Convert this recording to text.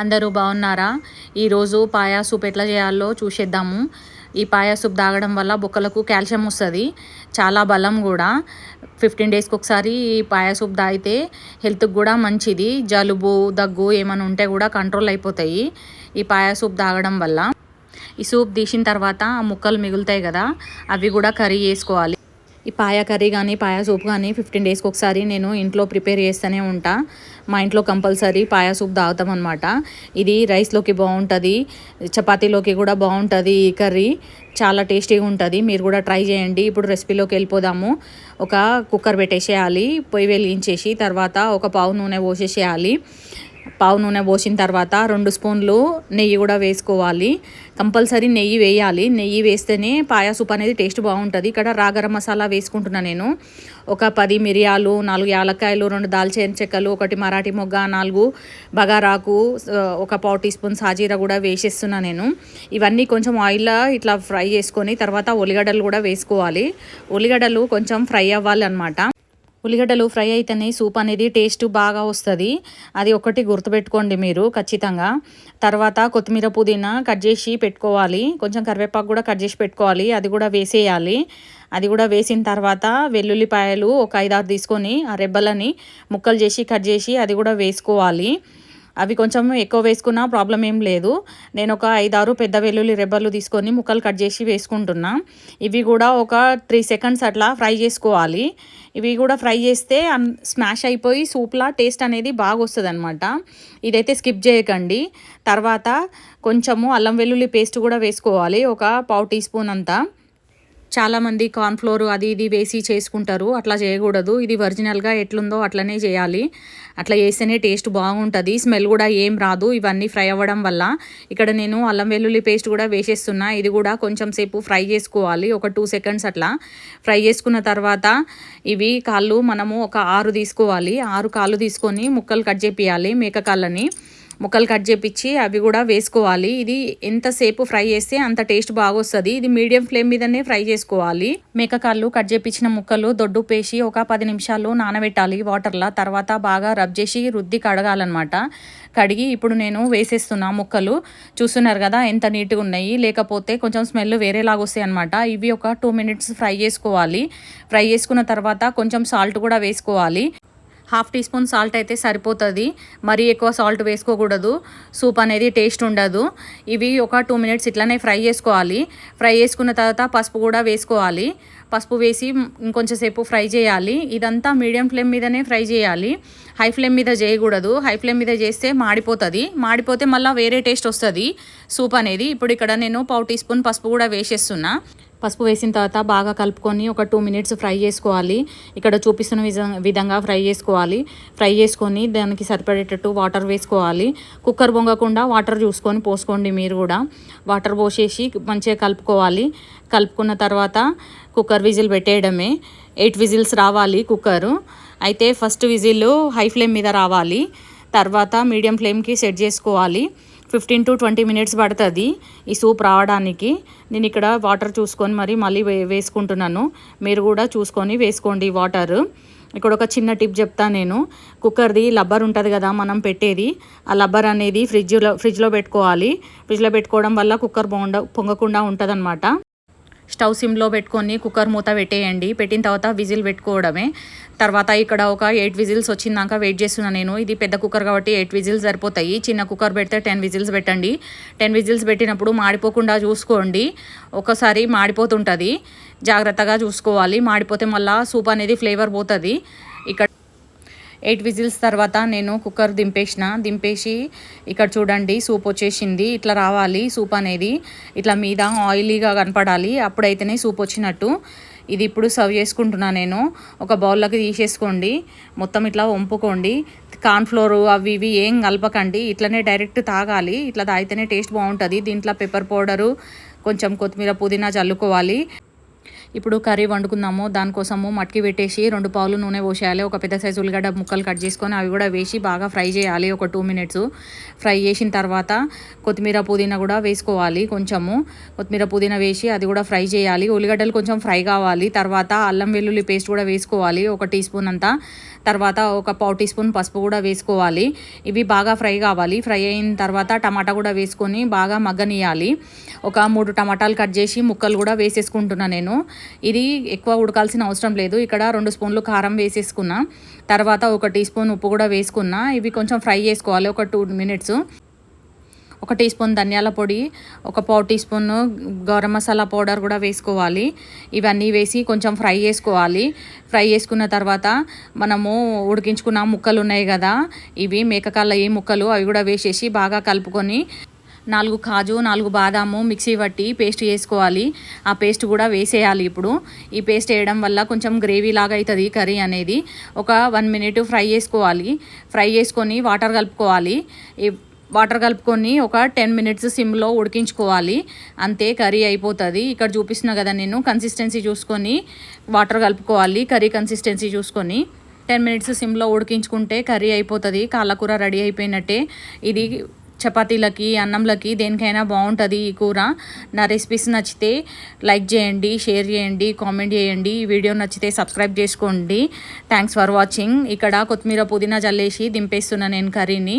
అందరూ బాగున్నారా? ఈరోజు పాయా సూప్ ఎట్లా చేయాలో చూసేద్దాము. ఈ పాయా సూప్ తాగడం వల్ల బొక్కలకు కాల్షియం వస్తుంది, చాలా బలం కూడా. 15 డేస్కి ఒకసారి ఈ పాయా సూప్ తాగితే హెల్త్కి కూడా మంచిది. జలుబు దగ్గు ఏమైనా ఉంటే కూడా కంట్రోల్ అయిపోతాయి ఈ పాయా సూప్ తాగడం వల్ల. ఈ సూప్ తీసిన తర్వాత ముక్కలు మిగులుతాయి కదా, అవి కూడా కర్రీ చేసుకోవాలి. ఈ పాయా కర్రీ కానీ పాయా సూప్ కానీ 15 డేస్కి ఒకసారి నేను ఇంట్లో ప్రిపేర్ చేస్తూనే ఉంటా. మా ఇంట్లో కంపల్సరీ పాయా సూప్ తాగుతాం అనమాట. ఇది రైస్లోకి బాగుంటుంది, చపాతీలోకి కూడా బాగుంటుంది. ఈ కర్రీ చాలా టేస్టీగా ఉంటుంది, మీరు కూడా ట్రై చేయండి. ఇప్పుడు రెసిపీలోకి వెళ్ళిపోదాము. ఒక కుక్కర్ పెట్టేసేయాలి, పొయ్యి వెలిగించేసి తర్వాత ఒక పావు నూనె పోసేసేయాలి. పావు నూనె పోసిన తర్వాత 2 స్పూన్లు నెయ్యి కూడా వేసుకోవాలి. కంపల్సరీ నెయ్యి వేయాలి, నెయ్యి వేస్తేనే పాయా సూప్ అనేది టేస్ట్ బాగుంటుంది. ఇక్కడ రా గరం మసాలా వేసుకుంటున్నా నేను. ఒక 10 మిరియాలు, 4 యాలక్కాయలు, 2 దాల్చిన చెక్కలు, 1 మరాఠీ మొగ్గ, 4 బగారాకు, ఒక పావు టీ స్పూన్ సాజీరా కూడా వేసేస్తున్నా నేను. ఇవన్నీ కొంచెం ఆయిల్లో ఇట్లా ఫ్రై చేసుకొని తర్వాత ఉల్లిగడ్డలు కూడా వేసుకోవాలి. ఉల్లిగడ్డలు కొంచెం ఫ్రై అవ్వాలి అన్నమాట. ఉల్లిగడ్డలు ఫ్రై అయితేనే సూప్ అనేది టేస్ట్ బాగా వస్తుంది, అది ఒకటి గుర్తుపెట్టుకోండి మీరు ఖచ్చితంగా. తర్వాత కొత్తిమీర పుదీనా కట్ చేసి పెట్టుకోవాలి, కొంచెం కరివేపాకు కూడా కట్ చేసి పెట్టుకోవాలి, అది కూడా వేసేయాలి. అది కూడా వేసిన తర్వాత వెల్లుల్లిపాయలు ఒక 5-6 తీసుకొని ఆ రెబ్బలని ముక్కలు చేసి కట్ చేసి అది కూడా వేసుకోవాలి. అవి కొంచెం ఎక్కువ వేసుకున్నా ప్రాబ్లం ఏం లేదు. నేను ఒక 5-6 పెద్ద వెల్లుల్లి రెబ్బలు తీసుకొని ముక్కలు కట్ చేసి వేసుకుంటున్నా. ఇవి కూడా ఒక 3 సెకండ్స్ అట్లా ఫ్రై చేసుకోవాలి. ఇవి కూడా ఫ్రై చేస్తే స్మాష్ అయిపోయి సూప్లా టేస్ట్ అనేది బాగా వస్తుంది అనమాట. ఇదైతే స్కిప్ చేయకండి. తర్వాత కొంచెము అల్లం వెల్లుల్లి పేస్ట్ కూడా వేసుకోవాలి, ఒక పావు టీ స్పూన్ అంతా. చాలామంది కార్న్ఫ్లోర్ అది ఇది వేసి చేసుకుంటారు, అట్లా చేయకూడదు. ఇది ఒరిజినల్గా ఎట్లుందో అట్లనే చేయాలి, అట్లా చేస్తేనే టేస్ట్ బాగుంటుంది, స్మెల్ కూడా ఏం రాదు ఇవన్నీ ఫ్రై అవ్వడం వల్ల. ఇక్కడ నేను అల్లం వెల్లుల్లి పేస్ట్ కూడా వేసేస్తున్నా. ఇది కూడా కొంచెం సేపు ఫ్రై చేసుకోవాలి, ఒక 2 సెకండ్స్ అట్లా ఫ్రై చేసుకున్న తర్వాత ఇవి కాళ్ళు మనము ఒక 6 తీసుకోవాలి. 6 కాళ్ళు తీసుకొని ముక్కలు కట్ చేపియాలి, మేక కాళ్ళని ముక్కలు కట్ చేపించి అవి కూడా వేసుకోవాలి. ఇది ఎంతసేపు ఫ్రై చేస్తే అంత టేస్ట్ బాగా వస్తుంది. ఇది మీడియం ఫ్లేమ్ మీదనే ఫ్రై చేసుకోవాలి. మేకకాళ్ళు కట్ చేపించిన ముక్కలు దొడ్డు పేసి ఒక 10 నిమిషాలు నానబెట్టాలి వాటర్లో. తర్వాత బాగా రబ్ చేసి రుద్ది కడగాలన్నమాట. కడిగి ఇప్పుడు నేను వేసేస్తున్నా ముక్కలు. చూస్తున్నారు కదా ఎంత నీట్గా ఉన్నాయి, లేకపోతే కొంచెం స్మెల్ వేరేలాగా వస్తాయి అనమాట. ఇవి ఒక 2 మినిట్స్ ఫ్రై చేసుకోవాలి. ఫ్రై చేసుకున్న తర్వాత కొంచెం సాల్ట్ కూడా వేసుకోవాలి. 1/2 టీ స్పూన్ సాల్ట్ అయితే సరిపోతుంది, మరీ ఎక్కువ సాల్ట్ వేసుకోకూడదు, సూప్ అనేది టేస్ట్ ఉండదు. ఇవి ఒక 2 మినిట్స్ ఇట్లానే ఫ్రై చేసుకోవాలి. ఫ్రై చేసుకున్న తర్వాత పసుపు కూడా వేసుకోవాలి. పసుపు వేసి ఇంకొంచెం సేపు ఫ్రై చేయాలి. ఇదంతా మీడియం ఫ్లేమ్ మీదనే ఫ్రై చేయాలి, హై ఫ్లేమ్ మీద చేయకూడదు. హై ఫ్లేమ్ మీద చేస్తే మాడిపోతుంది, మాడిపోతే మళ్ళీ వేరే టేస్ట్ వస్తుంది సూప్ అనేది. ఇప్పుడు ఇక్కడ నేను పావు టీ స్పూన్ పసుపు కూడా వేసేస్తున్నా. పసుపు వేసిన తర్వాత బాగా కలుపుకొని ఒక 2 మినిట్స్ ఫ్రై చేసుకోవాలి. ఇక్కడ చూపిస్తున్న విధంగా ఫ్రై చేసుకోవాలి. ఫ్రై చేసుకొని దానికి సరిపడేటట్టు వాటర్ వేసుకోవాలి. కుక్కర్ పొంగకుండా వాటర్ చూసుకొని పోసుకోండి మీరు కూడా. వాటర్ పోసేసి మంచిగా కలుపుకోవాలి. కలుపుకున్న తర్వాత కుక్కర్ విజిల్ పెట్టేయడమే. 8 విజిల్స్ రావాలి కుక్కరు. అయితే ఫస్ట్ విజిల్ హై ఫ్లేమ్ మీద రావాలి, తర్వాత మీడియం ఫ్లేమ్కి సెట్ చేసుకోవాలి. 15 to 20 మినిట్స్ పడుతుంది ఈ సూప్ రావడానికి. నేను ఇక్కడ వాటర్ చూసుకొని మళ్ళీ వేసుకుంటున్నాను, మీరు కూడా చూసుకొని వేసుకోండి వాటర్. ఇక్కడ ఒక చిన్న టిప్ చెప్తాను నేను. కుక్కర్ది లబ్బర్ ఉంటుంది కదా మనం పెట్టేది, ఆ లబ్బర్ అనేది ఫ్రిడ్జ్లో పెట్టుకోవాలి. ఫ్రిడ్జ్లో పెట్టుకోవడం వల్ల కుక్కర్ పొంగకుండా ఉంటుంది అనమాట. స్టవ్ సిమ్లో పెట్టుకొని కుక్కర్ మూత పెట్టేయండి. పెట్టిన తర్వాత విజిల్ పెట్టుకోవడమే. తర్వాత ఇక్కడ ఒక 8 విజిల్స్ వచ్చిందాక వెయిట్ చేస్తున్నాను నేను. ఇది పెద్ద కుక్కర్ కాబట్టి 8 విజిల్స్ సరిపోతాయి. చిన్న కుక్కర్ పెడితే 10 విజిల్స్ పెట్టండి. 10 విజిల్స్ పెట్టినప్పుడు మాడిపోకుండా చూసుకోండి, ఒకసారి మాడిపోతుంటుంది, జాగ్రత్తగా చూసుకోవాలి. మాడిపోతే మళ్ళీ సూప్ అనేది ఫ్లేవర్ పోతుంది. ఇక్కడ 8 విజిల్స్ తర్వాత నేను కుక్కర్ దింపేసి ఇక్కడ చూడండి సూప్ వచ్చేసింది. ఇట్లా రావాలి సూప్ అనేది, ఇట్లా మీద ఆయిలీగా కనపడాలి, అప్పుడైతేనే సూప్ వచ్చినట్టు. ఇది ఇప్పుడు సర్వ్ చేసుకుంటున్నా నేను. ఒక బౌల్లోకి తీసేసుకోండి, మొత్తం ఇట్లా వంపుకోండి. కార్న్ఫ్లోర్ అవి ఇవి ఏం కలపకండి, ఇట్లనే డైరెక్ట్ తాగాలి. ఇట్లా తాగితేనే టేస్ట్ బాగుంటుంది. దీంట్లో పెప్పర్ పౌడరు కొంచెం కొత్తిమీర పుదీనా చల్లుకోవాలి. ఇప్పుడు కర్రీ వండుకుందాము. దానికోసము మట్కి పెట్టేసి 2 పావులు నూనె పోసేయాలి. ఒక పెద్ద సైజు ఉల్లిగడ్డ ముక్కలు కట్ చేసుకొని అవి కూడా వేసి బాగా ఫ్రై చేయాలి. ఒక 2 మినిట్స్ ఫ్రై చేసిన తర్వాత కొత్తిమీర పుదీనా కూడా వేసుకోవాలి. కొంచెము కొత్తిమీర పుదీనా వేసి అది కూడా ఫ్రై చేయాలి. ఉల్లిగడ్డలు కొంచెం ఫ్రై కావాలి. తర్వాత అల్లం వెల్లుల్లి పేస్ట్ కూడా వేసుకోవాలి, 1 టీ స్పూన్ అంతా. తర్వాత ఒక పావు టీ స్పూన్ పసుపు కూడా వేసుకోవాలి. ఇవి బాగా ఫ్రై కావాలి. ఫ్రై అయిన తర్వాత టమాటా కూడా వేసుకొని బాగా మగ్గనియాలి. ఒక 3 టమాటాలు కట్ చేసి ముక్కలు కూడా వేసేసుకుంటున్నా నేను. ఇది ఎక్కువ ఉడకాల్సిన అవసరం లేదు. ఇక్కడ 2 స్పూన్లు కారం వేసేసుకున్నా. తర్వాత 1 టీ స్పూన్ ఉప్పు కూడా వేసుకున్నా. ఇవి కొంచెం ఫ్రై చేసుకోవాలి ఒక 2 మినిట్స్. 1 టీ స్పూన్ ధనియాల పొడి, ఒక పావు teaspoon garam masala powder కూడా వేసుకోవాలి. ఇవన్నీ వేసి కొంచెం ఫ్రై చేసుకోవాలి. ఫ్రై చేసుకున్న తర్వాత మనము ఉడికించుకున్న ముక్కలు ఉన్నాయి కదా, ఇవి మేకకాళ్ళ ఈ ముక్కలు అవి కూడా వేసేసి బాగా కలుపుకొని 4 కాజు 4 బాదాము మిక్సీ పట్టి పేస్ట్ చేసుకోవాలి. ఆ పేస్ట్ కూడా వేసేయాలి. ఇప్పుడు ఈ పేస్ట్ వేయడం వల్ల కొంచెం గ్రేవీ లాగా అవుతుంది కర్రీ అనేది. ఒక 1 మినిట్ ఫ్రై చేసుకోవాలి. ఫ్రై చేసుకొని వాటర్ కలుపుకోవాలి. వాటర్ కలుపుకొని ఒక 10 మినిట్స్ సిమ్లో ఉడికించుకోవాలి. అంతే, కర్రీ అయిపోతుంది. ఇక్కడ చూపిస్తున్నా కదా నేను, కన్సిస్టెన్సీ చూసుకొని వాటర్ కలుపుకోవాలి. కర్రీ కన్సిస్టెన్సీ చూసుకొని 10 మినిట్స్ సిమ్లో ఉడికించుకుంటే కర్రీ అయిపోతుంది. కాళ్ళకూర రెడీ అయిపోయినట్టే. ఇది చపాతీలకి, అన్నంలకి, దేనికైనా బాగుంటుంది ఈ కూర. నా రెసిపీస్ నచ్చితే లైక్ చేయండి, షేర్ చేయండి, కామెంట్ చేయండి. ఈ వీడియో నచ్చితే సబ్స్క్రైబ్ చేసుకోండి. Thanks for watching. ఇక్కడ కొత్తిమీర పుదీనా జల్లేసి దింపేస్తున్నా నేను కర్రీని.